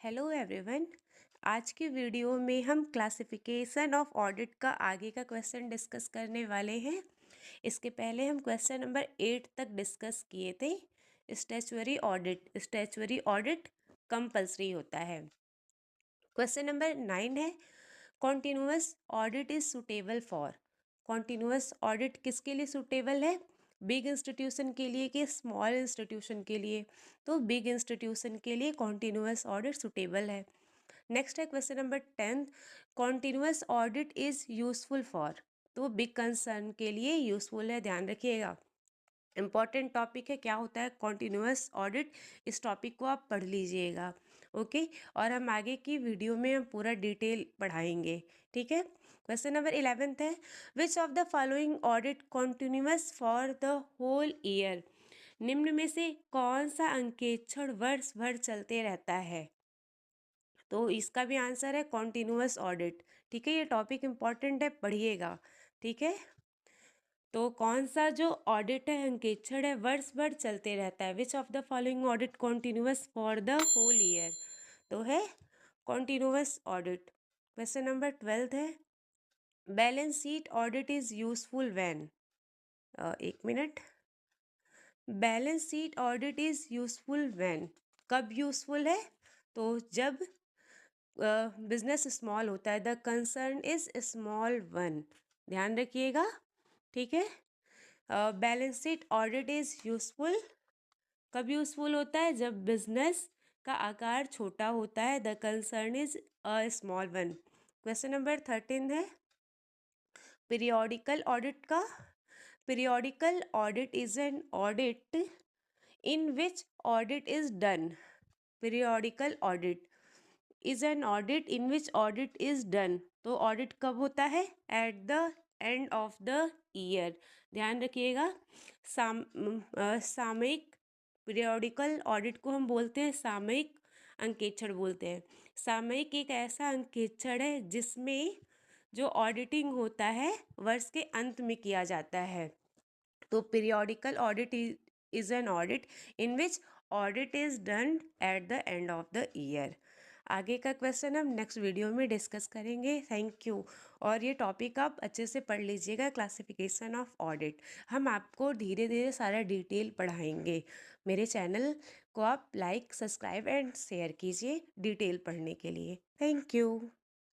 Hello everyone. आज की video में हम क्लासिफिकेशन ऑफ ऑडिट का आगे का क्वेश्चन डिस्कस करने वाले हैं। इसके पहले हम क्वेश्चन नंबर 8 तक डिस्कस किए थे। स्टैच्यूटरी ऑडिट कंपलसरी होता है। क्वेश्चन नंबर 9 है, continuous audit is suitable for. Continuous audit किसके लिए सुटेबल है? बिग इंस्टीट्यूशन के लिए कि स्मॉल इंस्टीट्यूशन के लिए? तो बिग इंस्टीट्यूशन के लिए कॉन्टिन्यूअस ऑडिट सुटेबल है। नेक्स्ट है question number 10, continuous audit is useful for. तो बिग कंसर्न के लिए यूजफुल है, ध्यान रखिएगा। इम्पॉर्टेंट टॉपिक है, क्या होता है कॉन्टिन्यूअस ऑडिट, इस टॉपिक को आप पढ़ लीजिएगा। ओके, और हम आगे की वीडियो में हम पूरा डिटेल पढ़ाएंगे। ठीक है। क्वेश्चन नंबर 11 है, which of the following audit continuous for the whole year. निम्न में से कौन सा अंकेक्षण वर्ष भर चलते रहता है? तो इसका भी आंसर है कॉन्टिन्यूअस ऑडिट। ठीक है, ये टॉपिक इंपॉर्टेंट है, पढ़िएगा। ठीक है, तो कौन सा जो ऑडिट है अंकेक्षण है वर्ष भर चलते रहता है? Which of the following audit continuous for the whole year? तो है कॉन्टिन्यूअस ऑडिट। क्वेश्चन नंबर 12 है, balance sheet audit is useful when. एक minute, balance sheet audit is useful when, कब यूजफुल है? तो जब बिजनेस स्मॉल होता है, the concern is small one, ध्यान रखिएगा। ठीक है, balance sheet audit is useful कब यूजफुल होता है? जब बिजनेस का आकार छोटा होता है, the concern is a small one. Question number 13 है, पीरियोडिकल ऑडिट का। Periodical audit is an audit in which audit is done. Periodical audit is an audit in which audit is done. तो audit कब होता है? At the end of the year, ध्यान रखिएगा। सामयिक periodical audit को हम बोलते हैं सामयिक अंकेक्षण बोलते हैं। सामयिक एक ऐसा अंकेक्षण है जिसमें जो ऑडिटिंग होता है वर्ष के अंत में किया जाता है। तो periodical audit is an audit in which audit is done at the end of the year. आगे का क्वेश्चन हम नेक्स्ट वीडियो में डिस्कस करेंगे। Thank you. और ये टॉपिक आप अच्छे से पढ़ लीजिएगा, क्लासिफिकेशन ऑफ ऑडिट। हम आपको धीरे धीरे सारा डिटेल पढ़ाएंगे। मेरे चैनल को आप लाइक, सब्सक्राइब एंड शेयर कीजिए डिटेल पढ़ने के लिए। Thank you.